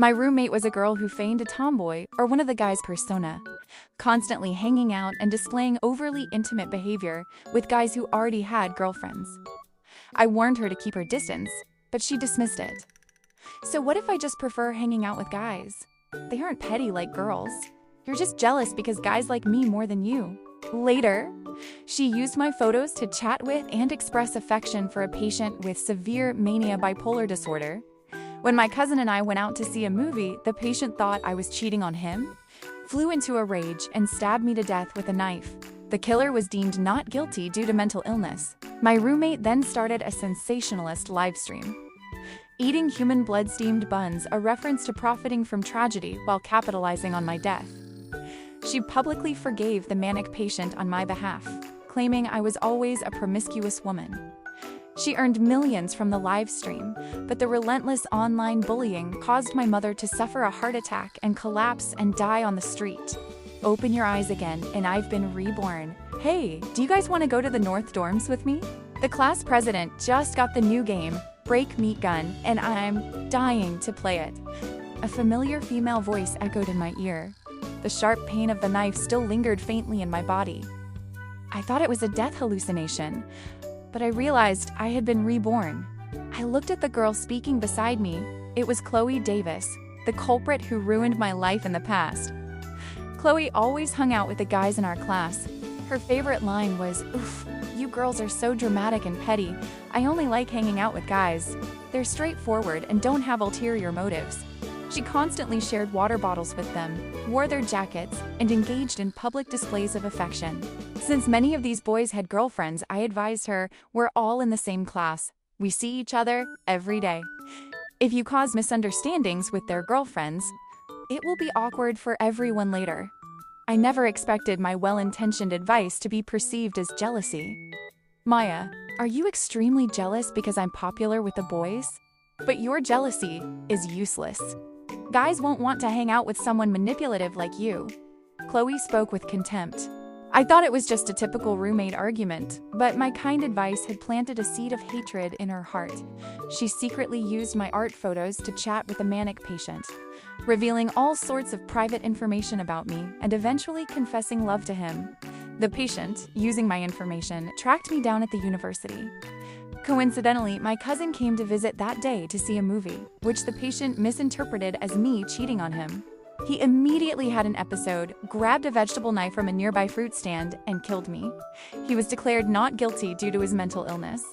My roommate was a girl who feigned a tomboy or one of the guys' persona, constantly hanging out and displaying overly intimate behavior with guys who already had girlfriends. I warned her to keep her distance, but she dismissed it. So what if I just prefer hanging out with guys? They aren't petty like girls. You're just jealous because guys like me more than you. Later, she used my photos to chat with and express affection for a patient with severe mania bipolar disorder. When my cousin and I went out to see a movie, the patient thought I was cheating on him, flew into a rage, and stabbed me to death with a knife. The killer was deemed not guilty due to mental illness. My roommate then started a sensationalist livestream, eating human blood-steamed buns, a reference to profiting from tragedy while capitalizing on my death. She publicly forgave the manic patient on my behalf, claiming I was always a promiscuous woman. She earned millions from the live stream, but the relentless online bullying caused my mother to suffer a heart attack and collapse and die on the street. Open your eyes again, and I've been reborn. Hey, do you guys want to go to the North Dorms with me? The class president just got the new game, Break Meat Gun, and I'm dying to play it. A familiar female voice echoed in my ear. The sharp pain of the knife still lingered faintly in my body. I thought it was a death hallucination, but I realized I had been reborn. I looked at the girl speaking beside me. It was Chloe Davis, the culprit who ruined my life in the past. Chloe always hung out with the guys in our class. Her favorite line was, "Oof, you girls are so dramatic and petty. I only like hanging out with guys. They're straightforward and don't have ulterior motives." She constantly shared water bottles with them, wore their jackets, and engaged in public displays of affection. Since many of these boys had girlfriends, I advised her, we're all in the same class. We see each other every day. If you cause misunderstandings with their girlfriends, it will be awkward for everyone later. I never expected my well-intentioned advice to be perceived as jealousy. Maya, are you extremely jealous because I'm popular with the boys? But your jealousy is useless. Guys won't want to hang out with someone manipulative like you. Chloe spoke with contempt. I thought it was just a typical roommate argument, but my kind advice had planted a seed of hatred in her heart. She secretly used my art photos to chat with a manic patient, revealing all sorts of private information about me and eventually confessing love to him. The patient, using my information, tracked me down at the university. Coincidentally, my cousin came to visit that day to see a movie, which the patient misinterpreted as me cheating on him. He immediately had an episode, grabbed a vegetable knife from a nearby fruit stand, and killed me. He was declared not guilty due to his mental illness.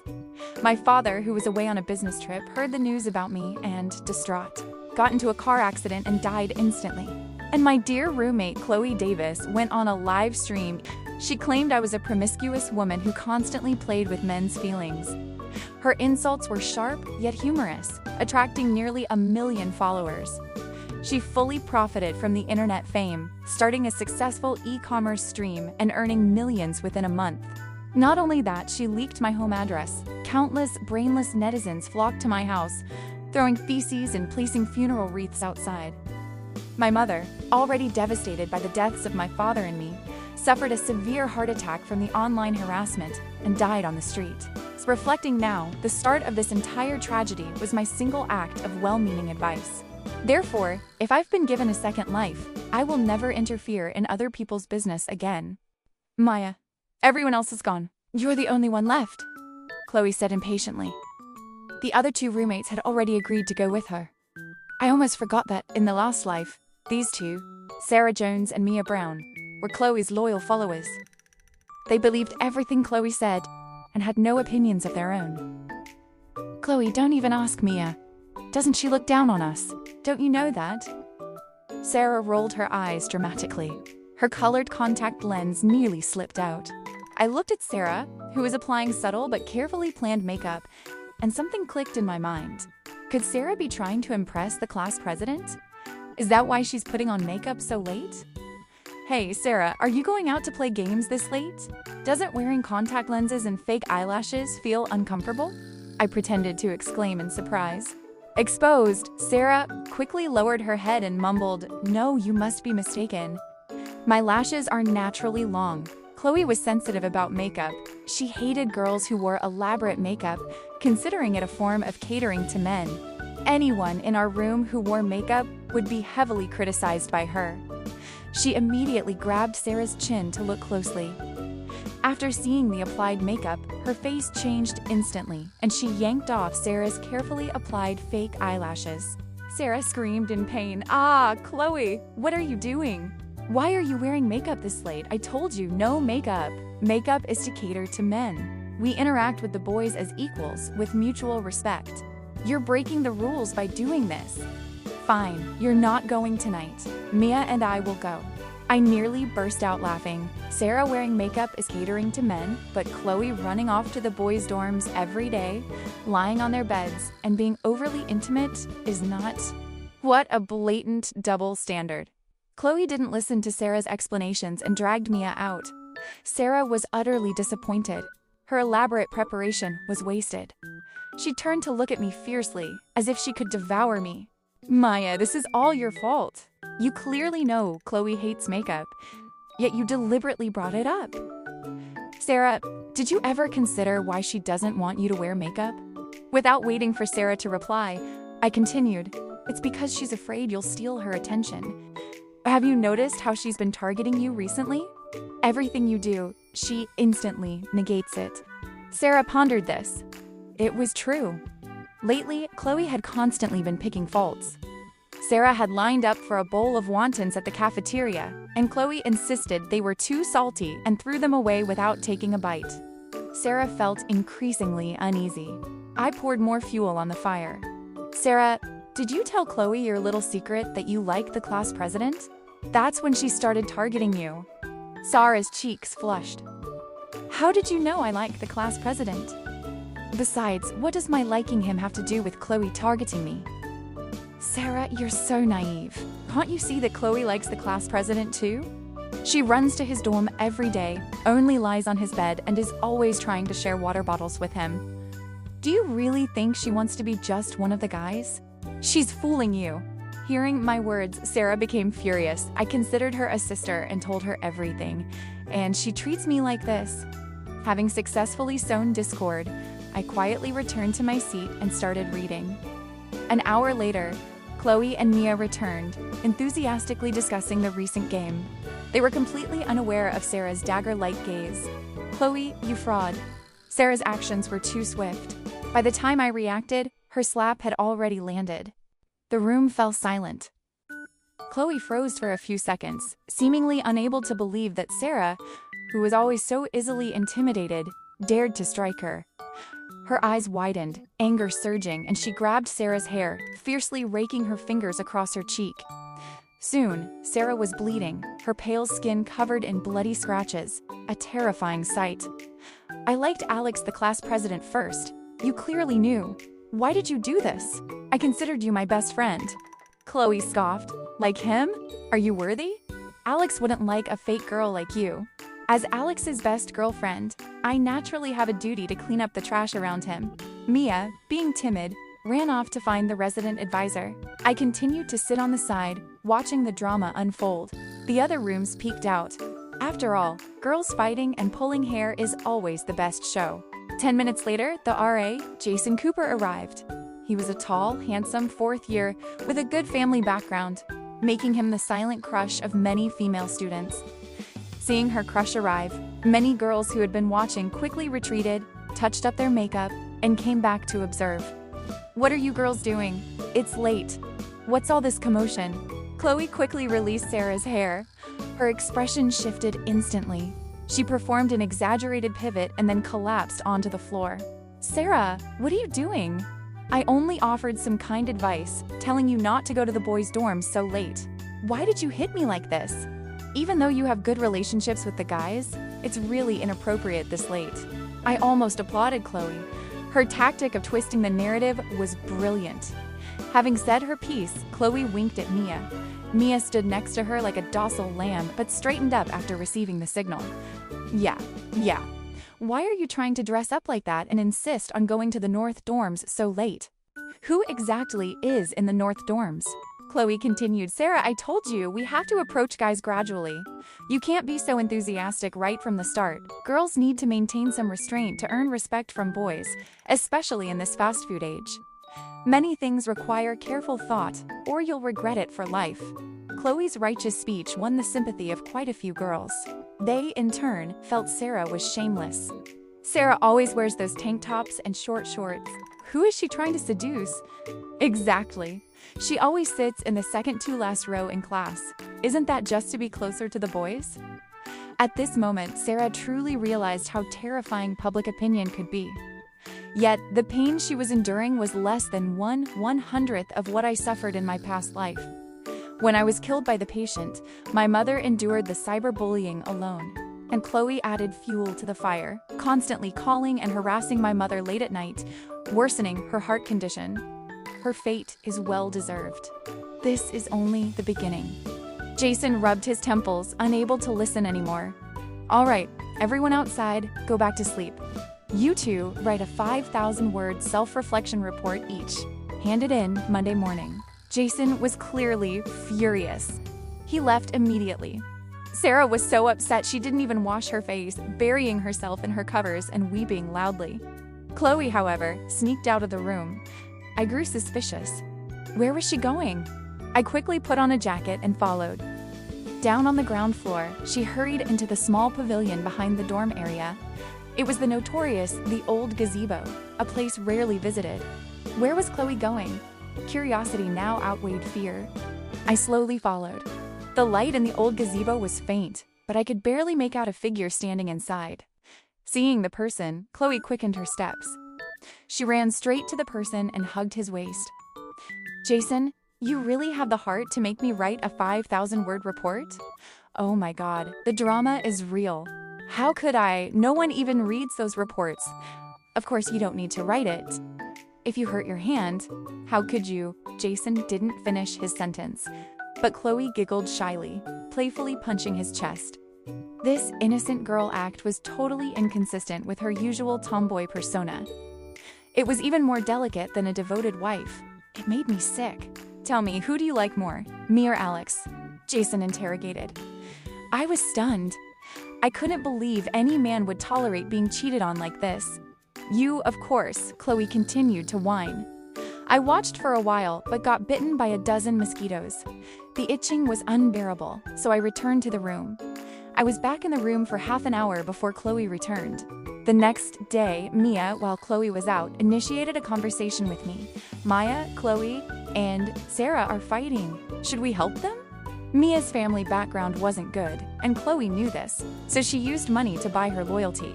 My father, who was away on a business trip, heard the news about me and, distraught, got into a car accident and died instantly. And my dear roommate, Chloe Davis, went on a live stream. She claimed I was a promiscuous woman who constantly played with men's feelings. Her insults were sharp yet humorous, attracting nearly 1 million followers. She fully profited from the internet fame, starting a successful e-commerce stream and earning millions within a month. Not only that, she leaked my home address. Countless brainless netizens flocked to my house, throwing feces and placing funeral wreaths outside. My mother, already devastated by the deaths of my father and me, suffered a severe heart attack from the online harassment and died on the street. Reflecting now, the start of this entire tragedy was my single act of well-meaning advice. Therefore, if I've been given a second life, I will never interfere in other people's business again. Maya, everyone else is gone. You're the only one left, Chloe said impatiently. The other 2 roommates had already agreed to go with her. I almost forgot that, in the last life, these 2, Sarah Jones and Mia Brown, were Chloe's loyal followers. They believed everything Chloe said, and had no opinions of their own. Chloe, don't even ask Mia. Doesn't she look down on us? Don't you know that? Sarah rolled her eyes dramatically. Her colored contact lens nearly slipped out. I looked at Sarah, who was applying subtle but carefully planned makeup, and something clicked in my mind. Could Sarah be trying to impress the class president? Is that why she's putting on makeup so late? Hey, Sarah, are you going out to play games this late? Doesn't wearing contact lenses and fake eyelashes feel uncomfortable? I pretended to exclaim in surprise. Exposed, Sarah quickly lowered her head and mumbled, "No, you must be mistaken. My lashes are naturally long." Chloe was sensitive about makeup. She hated girls who wore elaborate makeup, considering it a form of catering to men. Anyone in our room who wore makeup would be heavily criticized by her. She immediately grabbed Sarah's chin to look closely. After seeing the applied makeup, her face changed instantly, and she yanked off Sarah's carefully applied fake eyelashes. Sarah screamed in pain. "Ah, Chloe, what are you doing? Why are you wearing makeup this late? I told you, no makeup. Makeup is to cater to men. We interact with the boys as equals, with mutual respect. You're breaking the rules by doing this." "Fine, you're not going tonight. Mia and I will go." I nearly burst out laughing. Sarah wearing makeup is catering to men, but Chloe running off to the boys' dorms every day, lying on their beds, and being overly intimate is not. What a blatant double standard. Chloe didn't listen to Sarah's explanations and dragged Mia out. Sarah was utterly disappointed. Her elaborate preparation was wasted. She turned to look at me fiercely, as if she could devour me. "Maya, this is all your fault. You clearly know Chloe hates makeup, yet you deliberately brought it up. Sarah, did you ever consider why she doesn't want you to wear makeup?" Without waiting for Sarah to reply, I continued, "It's because she's afraid you'll steal her attention. Have you noticed how she's been targeting you recently? Everything you do, she instantly negates it." Sarah pondered this. It was true. Lately, Chloe had constantly been picking faults. Sarah had lined up for a bowl of wontons at the cafeteria, and Chloe insisted they were too salty and threw them away without taking a bite. Sarah felt increasingly uneasy. I poured more fuel on the fire. "Sarah, did you tell Chloe your little secret that you like the class president? That's when she started targeting you." Sarah's cheeks flushed. "How did you know I like the class president? Besides, what does my liking him have to do with Chloe targeting me?" "Sarah, you're so naive. Can't you see that Chloe likes the class president too? She runs to his dorm every day, only lies on his bed, and is always trying to share water bottles with him. Do you really think she wants to be just one of the guys? She's fooling you." Hearing my words, Sarah became furious. I considered her a sister and told her everything, and she treats me like this. Having successfully sown discord, I quietly returned to my seat and started reading. An hour later, Chloe and Mia returned, enthusiastically discussing the recent game. They were completely unaware of Sarah's dagger-like gaze. "Chloe, you fraud." Sarah's actions were too swift. By the time I reacted, her slap had already landed. The room fell silent. Chloe froze for a few seconds, seemingly unable to believe that Sarah, who was always so easily intimidated, dared to strike her. Her eyes widened, anger surging, and she grabbed Sarah's hair, fiercely raking her fingers across her cheek. Soon, Sarah was bleeding, her pale skin covered in bloody scratches, a terrifying sight. "I liked Alex, the class president, first. You clearly knew. Why did you do this? I considered you my best friend." Chloe scoffed. "Like him? Are you worthy? Alex wouldn't like a fake girl like you. As Alex's best girlfriend, I naturally have a duty to clean up the trash around him." Mia, being timid, ran off to find the resident advisor. I continued to sit on the side, watching the drama unfold. The other rooms peeked out. After all, girls fighting and pulling hair is always the best show. 10 minutes later, the RA, Jason Cooper, arrived. He was a tall, handsome fourth year with a good family background, making him the silent crush of many female students. Seeing her crush arrive, many girls who had been watching quickly retreated, touched up their makeup, and came back to observe. "What are you girls doing? It's late. What's all this commotion?" Chloe quickly released Sarah's hair. Her expression shifted instantly. She performed an exaggerated pivot and then collapsed onto the floor. "Sarah, what are you doing?" "I only offered some kind advice, telling you not to go to the boys' dorms so late. Why did you hit me like this? Even though you have good relationships with the guys, it's really inappropriate this late." I almost applauded Chloe. Her tactic of twisting the narrative was brilliant. Having said her piece, Chloe winked at Mia. Mia stood next to her like a docile lamb, but straightened up after receiving the signal. Yeah. Why are you trying to dress up like that and insist on going to the North dorms so late? Who exactly is in the North dorms?" Chloe continued. "Sarah, I told you, we have to approach guys gradually. You can't be so enthusiastic right from the start. Girls need to maintain some restraint to earn respect from boys, especially in this fast food age." Many things require careful thought, or you'll regret it for life. Chloe's righteous speech won the sympathy of quite a few girls. They, in turn, felt Sarah was shameless. Sarah always wears those tank tops and short shorts. Who is she trying to seduce? Exactly. She always sits in the second to last row in class. Isn't that just to be closer to the boys? At this moment, Sarah truly realized how terrifying public opinion could be. Yet, the pain she was enduring was less than 1/100th of what I suffered in my past life. When I was killed by the patient, my mother endured the cyberbullying alone. And Chloe added fuel to the fire, constantly calling and harassing my mother late at night, worsening her heart condition. Her fate is well-deserved. This is only the beginning. Jason rubbed his temples, unable to listen anymore. All right, everyone outside, go back to sleep. You two write a 5,000-word self-reflection report each. Hand it in Monday morning. Jason was clearly furious. He left immediately. Sarah was so upset she didn't even wash her face, burying herself in her covers and weeping loudly. Chloe, however, sneaked out of the room. I grew suspicious. Where was she going? I quickly put on a jacket and followed. Down on the ground floor, she hurried into the small pavilion behind the dorm area. It was the notorious The Old Gazebo, a place rarely visited. Where was Chloe going? Curiosity now outweighed fear. I slowly followed. The light in the old gazebo was faint, but I could barely make out a figure standing inside. Seeing the person, Chloe quickened her steps. She ran straight to the person and hugged his waist. Jason, you really have the heart to make me write a 5,000-word report? Oh my God, the drama is real. How could I? No one even reads those reports. Of course, you don't need to write it. If you hurt your hand, how could you? Jason didn't finish his sentence, but Chloe giggled shyly, playfully punching his chest. This innocent girl act was totally inconsistent with her usual tomboy persona. It was even more delicate than a devoted wife. It made me sick. Tell me, who do you like more, me or Alex? Jason interrogated. I was stunned. I couldn't believe any man would tolerate being cheated on like this. You, of course, Chloe continued to whine. I watched for a while, but got bitten by a dozen mosquitoes. The itching was unbearable, so I returned to the room. I was back in the room for half an hour before Chloe returned. The next day, Mia, while Chloe was out, initiated a conversation with me. Maya, Chloe, and Sarah are fighting. Should we help them? Mia's family background wasn't good, and Chloe knew this, so she used money to buy her loyalty.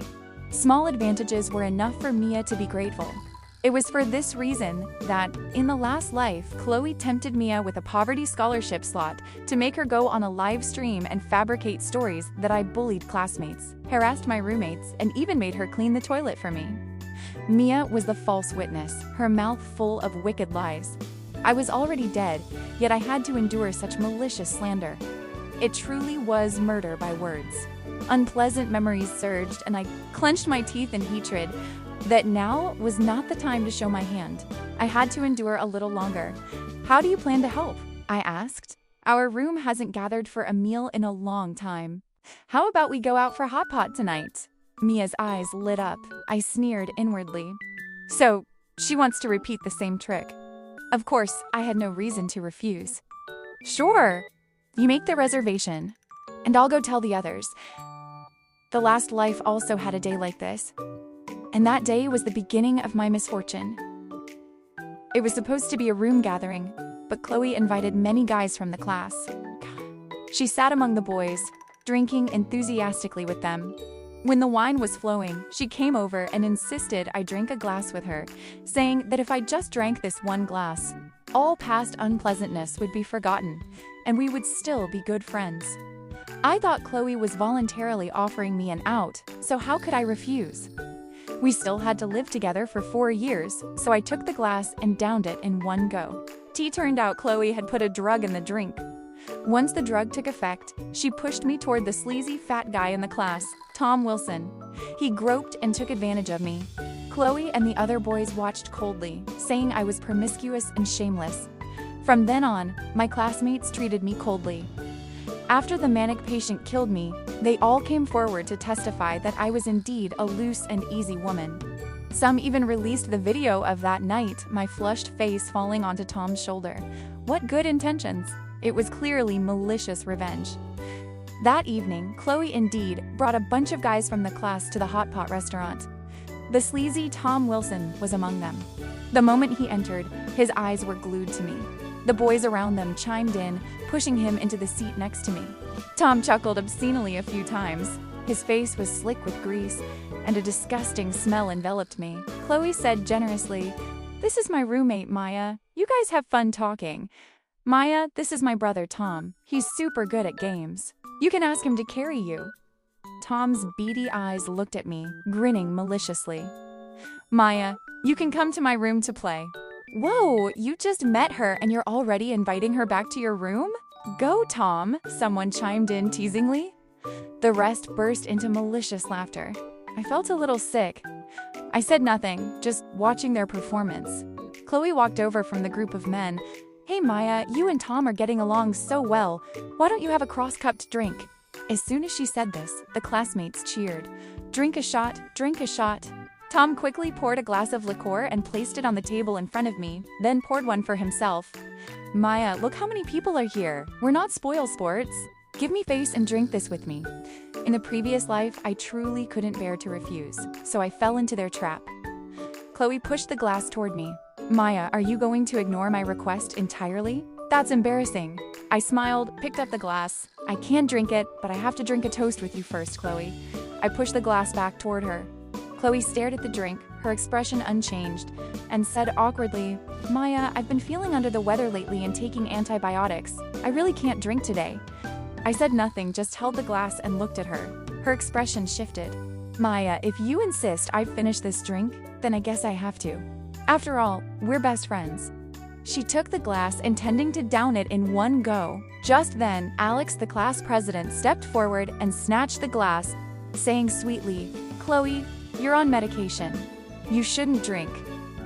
Small advantages were enough for Mia to be grateful. It was for this reason that, in the last life, Chloe tempted Mia with a poverty scholarship slot to make her go on a live stream and fabricate stories that I bullied classmates, harassed my roommates, and even made her clean the toilet for me. Mia was the false witness, her mouth full of wicked lies. I was already dead, yet I had to endure such malicious slander. It truly was murder by words. Unpleasant memories surged, and I clenched my teeth in hatred. That now was not the time to show my hand. I had to endure a little longer. How do you plan to help? I asked. Our room hasn't gathered for a meal in a long time. How about we go out for hot pot tonight? Mia's eyes lit up. I sneered inwardly. So, she wants to repeat the same trick. Of course, I had no reason to refuse. Sure. You make the reservation, and I'll go tell the others. The last life also had a day like this. And that day was the beginning of my misfortune. It was supposed to be a room gathering, but Chloe invited many guys from the class. She sat among the boys, drinking enthusiastically with them. When the wine was flowing, she came over and insisted I drink a glass with her, saying that if I just drank this one glass, all past unpleasantness would be forgotten, and we would still be good friends. I thought Chloe was voluntarily offering me an out, so how could I refuse? We still had to live together for 4 years, so I took the glass and downed it in one go. Turned out Chloe had put a drug in the drink. Once the drug took effect, she pushed me toward the sleazy fat guy in the class, Tom Wilson. He groped and took advantage of me. Chloe and the other boys watched coldly, saying I was promiscuous and shameless. From then on, my classmates treated me coldly. After the manic patient killed me, they all came forward to testify that I was indeed a loose and easy woman. Some even released the video of that night, my flushed face falling onto Tom's shoulder. What good intentions? It was clearly malicious revenge. That evening, Chloe indeed brought a bunch of guys from the class to the hot pot restaurant. The sleazy Tom Wilson was among them. The moment he entered, his eyes were glued to me. The boys around them chimed in, pushing him into the seat next to me. Tom chuckled obscenely a few times. His face was slick with grease, and a disgusting smell enveloped me. Chloe said generously, "This is my roommate, Maya. You guys have fun talking. Maya, this is my brother Tom. He's super good at games. You can ask him to carry you." Tom's beady eyes looked at me, grinning maliciously. "Maya, you can come to my room to play." "Whoa, you just met her and you're already inviting her back to your room? Go, Tom," someone chimed in teasingly. The rest burst into malicious laughter. I felt a little sick. I said nothing, just watching their performance. Chloe walked over from the group of men. "Hey Maya, you and Tom are getting along so well. Why don't you have a cross-cupped drink?" As soon as she said this, the classmates cheered. "Drink a shot, drink a shot." Tom quickly poured a glass of liqueur and placed it on the table in front of me, then poured one for himself. "Maya, look how many people are here. We're not spoil sports. Give me face and drink this with me." In a previous life, I truly couldn't bear to refuse, so I fell into their trap. Chloe pushed the glass toward me. "Maya, are you going to ignore my request entirely? That's embarrassing." I smiled, picked up the glass. "I can drink it, but I have to drink a toast with you first, Chloe." I pushed the glass back toward her. Chloe stared at the drink, her expression unchanged, and said awkwardly, "Maya, I've been feeling under the weather lately and taking antibiotics. I really can't drink today." I said nothing, just held the glass and looked at her. Her expression shifted. "Maya, if you insist I finish this drink, then I guess I have to. After all, we're best friends." She took the glass, intending to down it in one go. Just then, Alex, the class president, stepped forward and snatched the glass, saying sweetly, "Chloe, you're on medication. You shouldn't drink.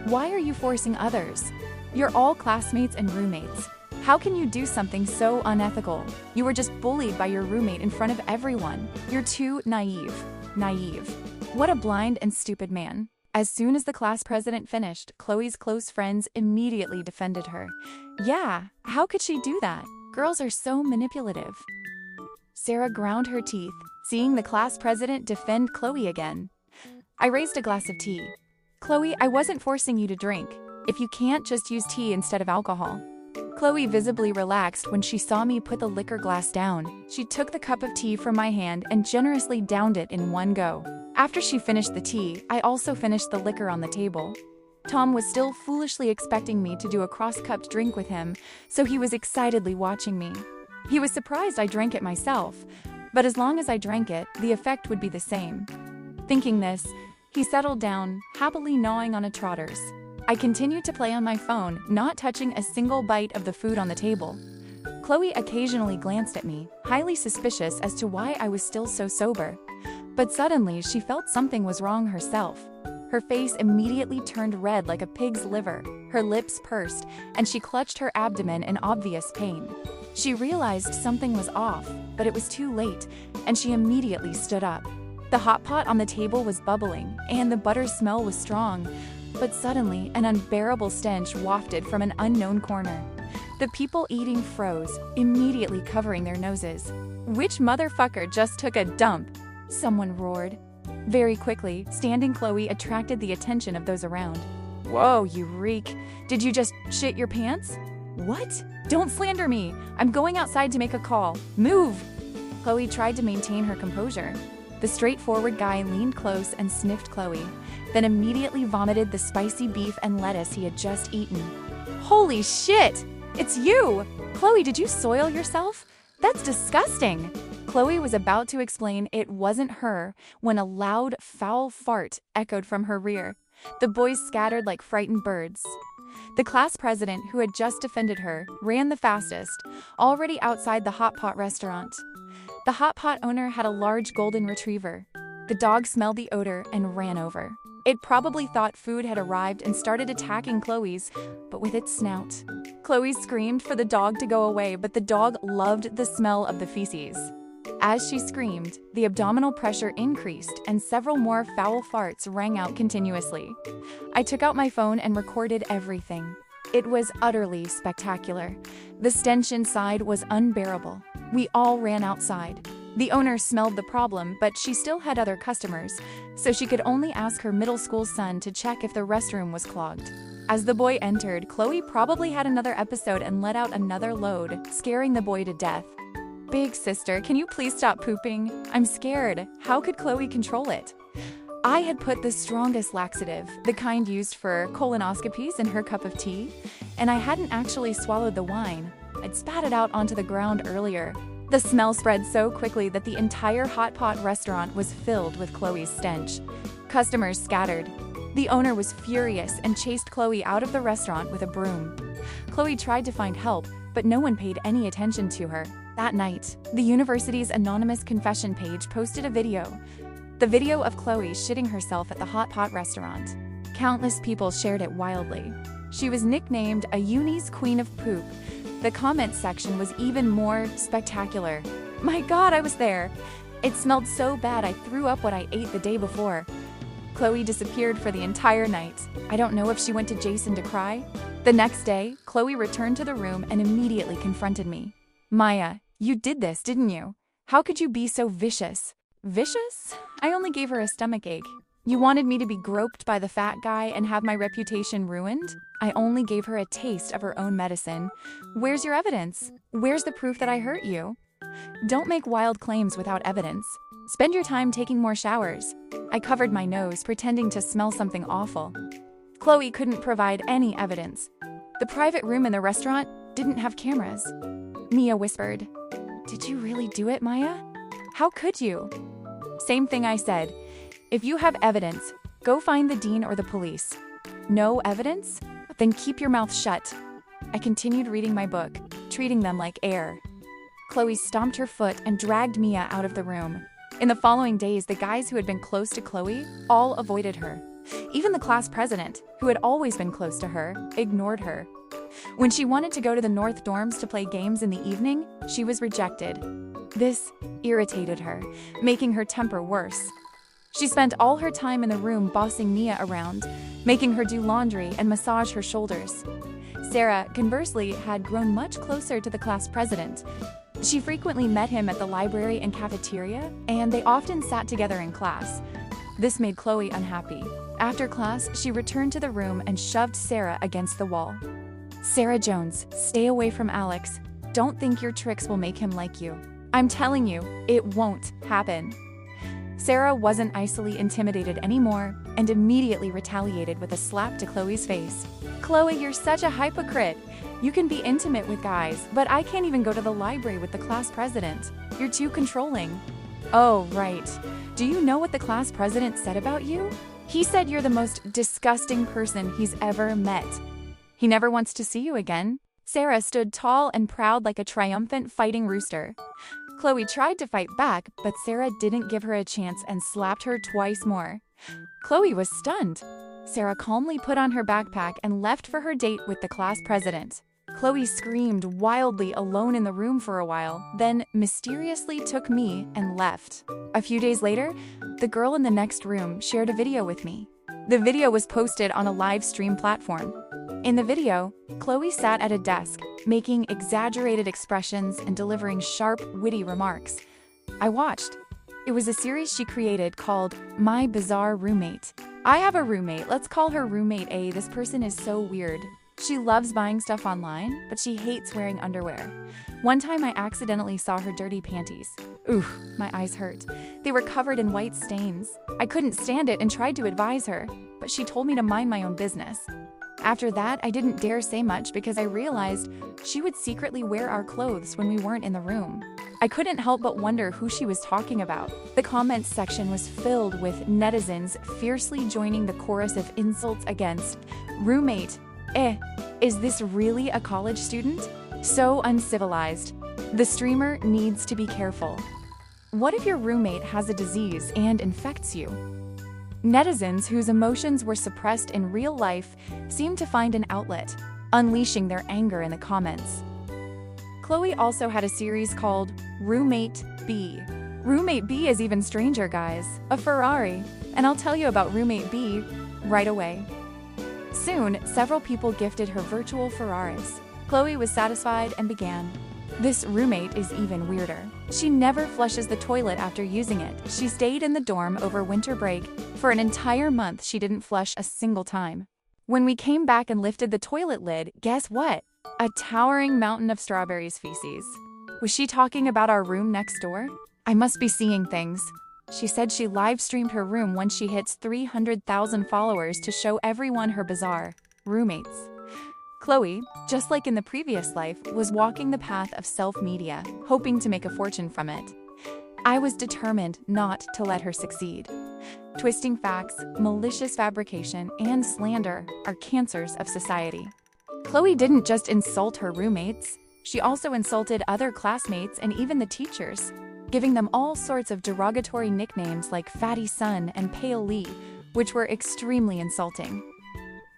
Why are you forcing others? You're all classmates and roommates. How can you do something so unethical? You were just bullied by your roommate in front of everyone. You're too naive." Naive. What a blind and stupid man. As soon as the class president finished, Chloe's close friends immediately defended her. "Yeah, how could she do that? Girls are so manipulative." Sarah ground her teeth, seeing the class president defend Chloe again. I raised a glass of tea. "Chloe, I wasn't forcing you to drink. If you can't, just use tea instead of alcohol." Chloe visibly relaxed when she saw me put the liquor glass down. She took the cup of tea from my hand and generously downed it in one go. After she finished the tea, I also finished the liquor on the table. Tom was still foolishly expecting me to do a cross-cupped drink with him, so he was excitedly watching me. He was surprised I drank it myself, but as long as I drank it, the effect would be the same. Thinking this, he settled down, happily gnawing on a Trotters. I continued to play on my phone, not touching a single bite of the food on the table. Chloe occasionally glanced at me, highly suspicious as to why I was still so sober. But suddenly, she felt something was wrong herself. Her face immediately turned red like a pig's liver, her lips pursed, and she clutched her abdomen in obvious pain. She realized something was off, but it was too late, and she immediately stood up. The hot pot on the table was bubbling, and the butter smell was strong. But suddenly, an unbearable stench wafted from an unknown corner. The people eating froze, immediately covering their noses. "Which motherfucker just took a dump?" someone roared. Very quickly, standing Chloe attracted the attention of those around. "Whoa, you reek. Did you just shit your pants?" "What? Don't slander me. I'm going outside to make a call. Move!" Chloe tried to maintain her composure. The straightforward guy leaned close and sniffed Chloe, then immediately vomited the spicy beef and lettuce he had just eaten. "Holy shit! It's you! Chloe, did you soil yourself? That's disgusting!" Chloe was about to explain it wasn't her when a loud, foul fart echoed from her rear. The boys scattered like frightened birds. The class president, who had just defended her, ran the fastest, already outside the hot pot restaurant. The hot pot owner had a large golden retriever. The dog smelled the odor and ran over. It probably thought food had arrived and started attacking Chloe's, but with its snout. Chloe screamed for the dog to go away, but the dog loved the smell of the feces. As she screamed, the abdominal pressure increased and several more foul farts rang out continuously. I took out my phone and recorded everything. It was utterly spectacular. The stench inside was unbearable. We all ran outside. The owner smelled the problem, but she still had other customers, so she could only ask her middle school son to check if the restroom was clogged. As the boy entered, Chloe probably had another episode and let out another load, scaring the boy to death. "Big sister, can you please stop pooping? I'm scared. How could Chloe control it?" I had put the strongest laxative, the kind used for colonoscopies, in her cup of tea, and I hadn't actually swallowed the wine. I'd spat it out onto the ground earlier. The smell spread so quickly that the entire hot pot restaurant was filled with Chloe's stench. Customers scattered. The owner was furious and chased Chloe out of the restaurant with a broom. Chloe tried to find help, but no one paid any attention to her. That night, the university's anonymous confession page posted a video. The video of Chloe shitting herself at the hot pot restaurant. Countless people shared it wildly. She was nicknamed a Uni's Queen of Poop. The comment section was even more spectacular. "My God, I was there. It smelled so bad I threw up what I ate the day before." Chloe disappeared for the entire night. I don't know if she went to Jason to cry. The next day, Chloe returned to the room and immediately confronted me. "Maya, you did this, didn't you? How could you be so vicious?" "Vicious? I only gave her a stomachache. You wanted me to be groped by the fat guy and have my reputation ruined? I only gave her a taste of her own medicine. Where's your evidence? Where's the proof that I hurt you? Don't make wild claims without evidence. Spend your time taking more showers." I covered my nose, pretending to smell something awful. Chloe couldn't provide any evidence. The private room in the restaurant didn't have cameras. Mia whispered, "Did you really do it, Maya? How could you?" Same thing I said. "If you have evidence, go find the dean or the police. No evidence? Then keep your mouth shut." I continued reading my book, treating them like air. Chloe stomped her foot and dragged Mia out of the room. In the following days, the guys who had been close to Chloe all avoided her. Even the class president, who had always been close to her, ignored her. When she wanted to go to the North dorms to play games in the evening, she was rejected. This irritated her, making her temper worse. She spent all her time in the room bossing Mia around, making her do laundry and massage her shoulders. Sarah, conversely, had grown much closer to the class president. She frequently met him at the library and cafeteria, and they often sat together in class. This made Chloe unhappy. After class, she returned to the room and shoved Sarah against the wall. "Sarah Jones, stay away from Alex. Don't think your tricks will make him like you. I'm telling you, it won't happen." Sarah wasn't easily intimidated anymore and immediately retaliated with a slap to Chloe's face. "Chloe, you're such a hypocrite. You can be intimate with guys, but I can't even go to the library with the class president. You're too controlling." "Oh, right. Do you know what the class president said about you? He said you're the most disgusting person he's ever met. He never wants to see you again." Sarah stood tall and proud like a triumphant fighting rooster. Chloe tried to fight back, but Sarah didn't give her a chance and slapped her twice more. Chloe was stunned. Sarah calmly put on her backpack and left for her date with the class president. Chloe screamed wildly alone in the room for a while, then mysteriously took me and left. A few days later, the girl in the next room shared a video with me. The video was posted on a live stream platform. In the video, Chloe sat at a desk, making exaggerated expressions and delivering sharp, witty remarks. I watched. It was a series she created called My Bizarre Roommate. I have a roommate. Let's call her Roommate A. This person is so weird. She loves buying stuff online, but she hates wearing underwear. One time I accidentally saw her dirty panties. Oof, my eyes hurt. They were covered in white stains. I couldn't stand it and tried to advise her, but she told me to mind my own business. After that, I didn't dare say much because I realized she would secretly wear our clothes when we weren't in the room. I couldn't help but wonder who she was talking about. The comments section was filled with netizens fiercely joining the chorus of insults against roommate. Is this really a college student? So uncivilized. The streamer needs to be careful. What if your roommate has a disease and infects you? Netizens whose emotions were suppressed in real life seemed to find an outlet, unleashing their anger in the comments. Chloe also had a series called Roommate B. Roommate B is even stranger, guys. A Ferrari. And I'll tell you about roommate B right away. Soon, several people gifted her virtual Ferraris. Chloe was satisfied and began. This roommate is even weirder. She never flushes the toilet after using it. She stayed in the dorm over winter break. For an entire month, she didn't flush a single time. When we came back and lifted the toilet lid, guess what? A towering mountain of strawberries feces. Was she talking about our room next door? I must be seeing things. She said she live-streamed her room when she hits 300,000 followers to show everyone her bizarre roommates. Chloe, just like in the previous life, was walking the path of self-media, hoping to make a fortune from it. I was determined not to let her succeed. Twisting facts, malicious fabrication, and slander are cancers of society. Chloe didn't just insult her roommates, she also insulted other classmates and even the teachers, giving them all sorts of derogatory nicknames like Fatty Sun and Pale Lee, which were extremely insulting.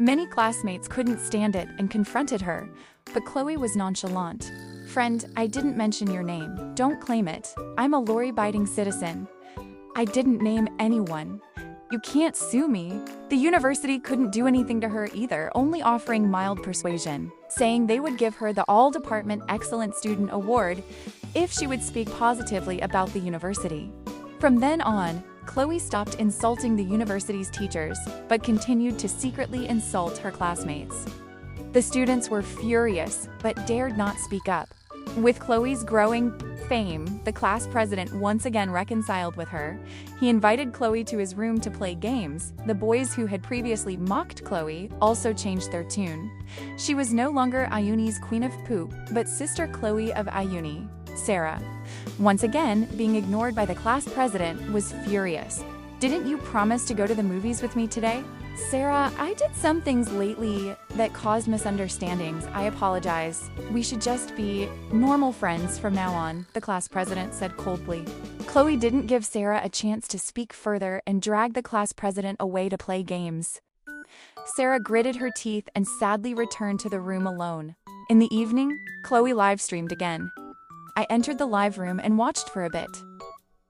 Many classmates couldn't stand it and confronted her, but Chloe was nonchalant. "Friend, I didn't mention your name. Don't claim it. I'm a law-abiding citizen. I didn't name anyone. You can't sue me." The university couldn't do anything to her either, only offering mild persuasion, saying they would give her the All-Department Excellent Student Award if she would speak positively about the university. From then on, Chloe stopped insulting the university's teachers, but continued to secretly insult her classmates. The students were furious, but dared not speak up. With Chloe's growing fame, the class president once again reconciled with her. He invited Chloe to his room to play games. The boys who had previously mocked Chloe also changed their tune. She was no longer Ayuni's queen of poop, but sister Chloe of Ayuni, Sarah. Once again, being ignored by the class president was furious. "Didn't you promise to go to the movies with me today?" "Sarah, I did some things lately that caused misunderstandings. I apologize. We should just be normal friends from now on," the class president said coldly. Chloe didn't give Sarah a chance to speak further and dragged the class president away to play games. Sarah gritted her teeth and sadly returned to the room alone. In the evening, Chloe live-streamed again. I entered the live room and watched for a bit.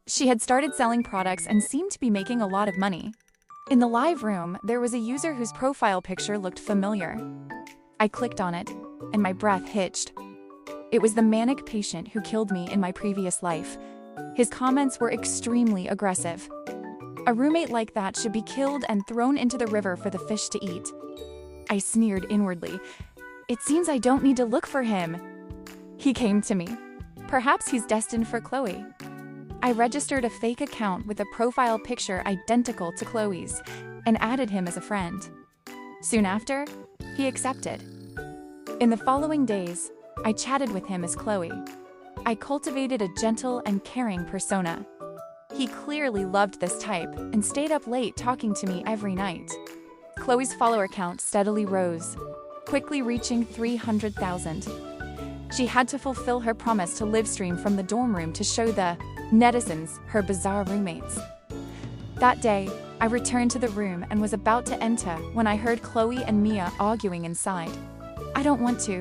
She had started selling products and seemed to be making a lot of money. In the live room, there was a user whose profile picture looked familiar. I clicked on it, and my breath hitched. It was the manic patient who killed me in my previous life. His comments were extremely aggressive. "A roommate like that should be killed and thrown into the river for the fish to eat." I sneered inwardly. "It seems I don't need to look for him." He came to me. Perhaps he's destined for Chloe. I registered a fake account with a profile picture identical to Chloe's and added him as a friend. Soon after, he accepted. In the following days, I chatted with him as Chloe. I cultivated a gentle and caring persona. He clearly loved this type and stayed up late talking to me every night. Chloe's follower count steadily rose, quickly reaching 300,000. She had to fulfill her promise to live stream from the dorm room to show the netizens her bizarre roommates. That day, I returned to the room and was about to enter when I heard Chloe and Mia arguing inside. "I don't want to.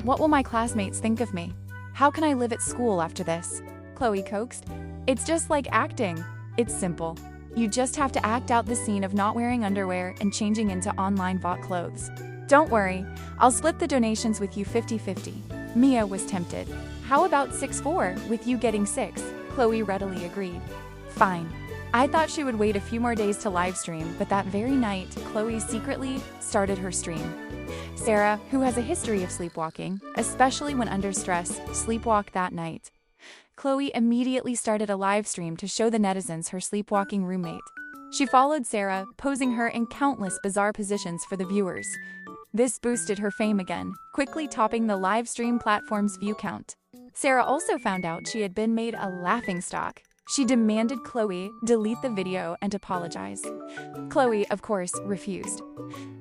What will my classmates think of me? How can I live at school after this?" Chloe coaxed. "It's just like acting. It's simple. You just have to act out the scene of not wearing underwear and changing into online bought clothes. Don't worry, I'll split the donations with you 50-50. Mia was tempted. "How about 6-4, with you getting 6? Chloe readily agreed. "Fine." I thought she would wait a few more days to livestream, but that very night, Chloe secretly started her stream. Sarah, who has a history of sleepwalking, especially when under stress, sleepwalked that night. Chloe immediately started a live stream to show the netizens her sleepwalking roommate. She followed Sarah, posing her in countless bizarre positions for the viewers. This boosted her fame again, quickly topping the live stream platform's view count. Sarah also found out she had been made a laughingstock. She demanded Chloe delete the video and apologize. Chloe, of course, refused.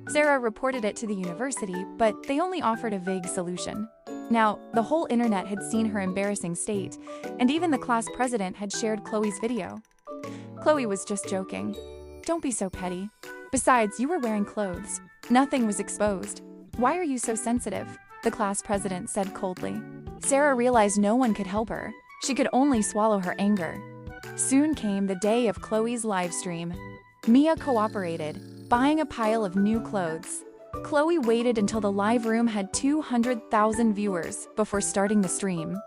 Sarah reported it to the university, but they only offered a vague solution. Now, the whole internet had seen her embarrassing state, and even the class president had shared Chloe's video. Chloe was just joking. "Don't be so petty. Besides, you were wearing clothes. Nothing was exposed. Why are you so sensitive?" the class president said coldly. Sarah realized no one could help her. She could only swallow her anger. Soon came the day of Chloe's live stream. Mia cooperated, buying a pile of new clothes. Chloe waited until the live room had 200,000 viewers before starting the stream.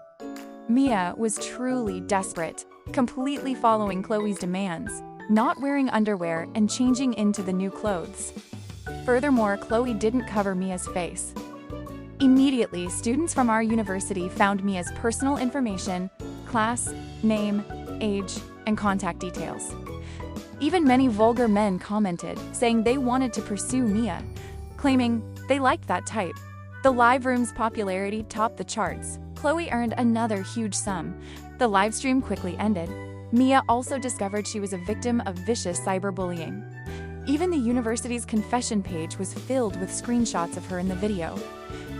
Mia was truly desperate, completely following Chloe's demands, not wearing underwear and changing into the new clothes. Furthermore, Chloe didn't cover Mia's face. Immediately, students from our university found Mia's personal information, class, name, age, and contact details. Even many vulgar men commented, saying they wanted to pursue Mia, claiming they liked that type. The live room's popularity topped the charts. Chloe earned another huge sum. The live stream quickly ended. Mia also discovered she was a victim of vicious cyberbullying. Even the university's confession page was filled with screenshots of her in the video.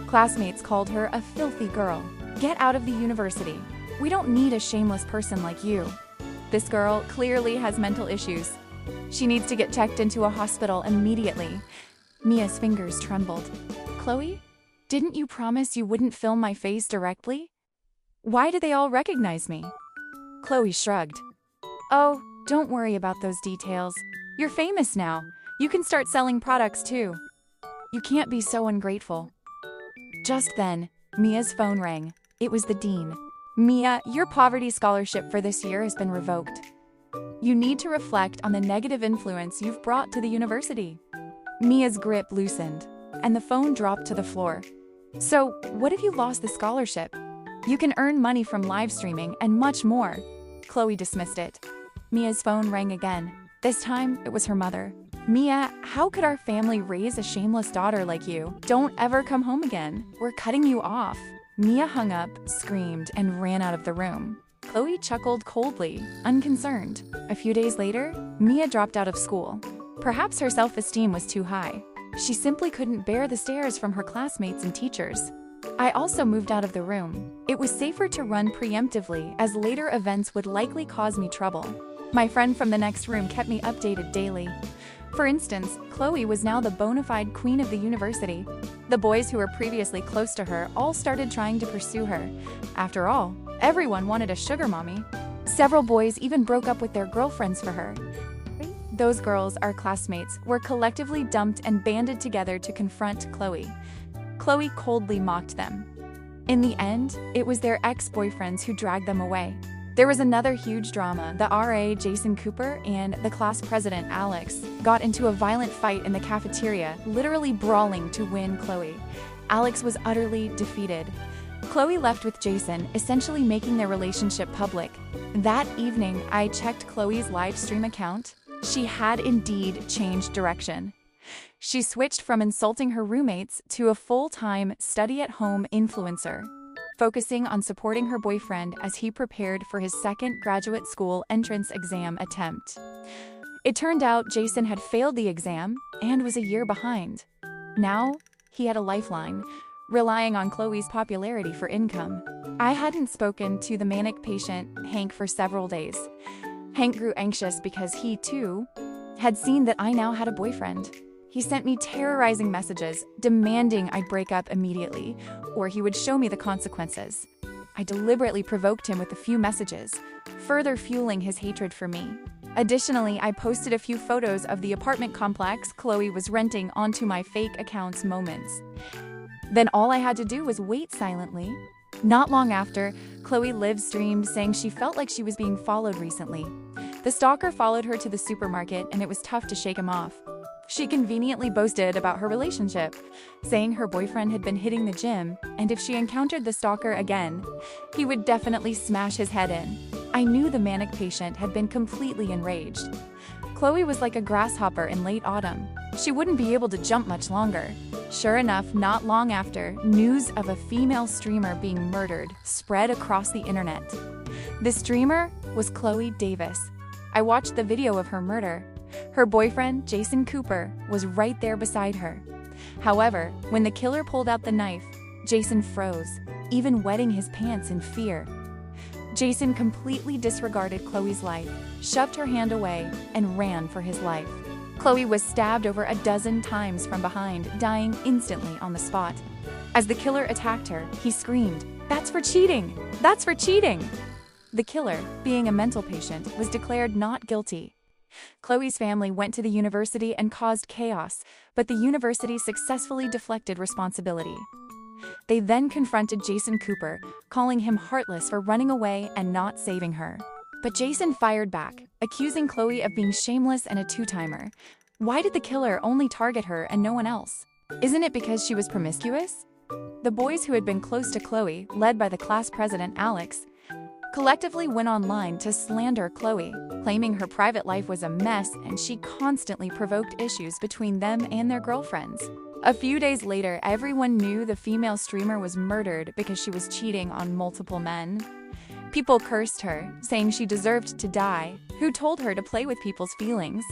Classmates called her a filthy girl. Get out of the university. We don't need a shameless person like you. This girl clearly has mental issues. She needs to get checked into a hospital immediately. Mia's fingers trembled. Chloe, didn't you promise you wouldn't film my face directly? Why do they all recognize me? Chloe shrugged. Oh, don't worry about those details. You're famous now. You can start selling products too. You can't be so ungrateful. Just then, Mia's phone rang. It was the dean. Mia, your poverty scholarship for this year has been revoked. You need to reflect on the negative influence you've brought to the university. Mia's grip loosened, and the phone dropped to the floor. So, what if you lost the scholarship? You can earn money from live streaming and much more. Chloe dismissed it. Mia's phone rang again. This time, it was her mother. Mia, how could our family raise a shameless daughter like you? Don't ever come home again. We're cutting you off. Mia hung up, screamed, and ran out of the room. Chloe chuckled coldly, unconcerned. A few days later, Mia dropped out of school. Perhaps her self-esteem was too high. She simply couldn't bear the stares from her classmates and teachers. I also moved out of the room. It was safer to run preemptively, as later events would likely cause me trouble. My friend from the next room kept me updated daily. For instance, Chloe was now the bona fide queen of the university. The boys who were previously close to her all started trying to pursue her. After all, everyone wanted a sugar mommy. Several boys even broke up with their girlfriends for her. Those girls, our classmates, were collectively dumped and banded together to confront Chloe. Chloe coldly mocked them. In the end, it was their ex-boyfriends who dragged them away. There was another huge drama. The RA, Jason Cooper, and the class president, Alex, got into a violent fight in the cafeteria, literally brawling to win Chloe. Alex was utterly defeated. Chloe left with Jason, essentially making their relationship public. That evening, I checked Chloe's live stream account. She had indeed changed direction. She switched from insulting her roommates to a full-time, study-at-home influencer, focusing on supporting her boyfriend as he prepared for his second graduate school entrance exam attempt. It turned out Jason had failed the exam and was a year behind. Now, he had a lifeline, relying on Chloe's popularity for income. I hadn't spoken to the manic patient, Hank, for several days. Hank grew anxious because he, too, had seen that I now had a boyfriend. He sent me terrorizing messages, demanding I break up immediately, or he would show me the consequences. I deliberately provoked him with a few messages, further fueling his hatred for me. Additionally, I posted a few photos of the apartment complex Chloe was renting onto my fake account's Moments. Then all I had to do was wait silently. Not long after, Chloe live-streamed saying she felt like she was being followed recently. The stalker followed her to the supermarket, and it was tough to shake him off. She conveniently boasted about her relationship, saying her boyfriend had been hitting the gym, and if she encountered the stalker again, he would definitely smash his head in. I knew the manic patient had been completely enraged. Chloe was like a grasshopper in late autumn. She wouldn't be able to jump much longer. Sure enough, not long after, news of a female streamer being murdered spread across the internet. The streamer was Chloe Davis. I watched the video of her murder. Her boyfriend, Jason Cooper, was right there beside her. However, when the killer pulled out the knife, Jason froze, even wetting his pants in fear. Jason completely disregarded Chloe's life, shoved her hand away, and ran for his life. Chloe was stabbed over a dozen times from behind, dying instantly on the spot. As the killer attacked her, he screamed, "That's for cheating! That's for cheating!" The killer, being a mental patient, was declared not guilty. Chloe's family went to the university and caused chaos, but the university successfully deflected responsibility. They then confronted Jason Cooper, calling him heartless for running away and not saving her. But Jason fired back, accusing Chloe of being shameless and a two-timer. Why did the killer only target her and no one else? Isn't it because she was promiscuous? The boys who had been close to Chloe, led by the class president Alex, collectively went online to slander Chloe, claiming her private life was a mess and she constantly provoked issues between them and their girlfriends. A few days later, everyone knew the female streamer was murdered because she was cheating on multiple men. People cursed her, saying she deserved to die. Who told her to play with people's feelings?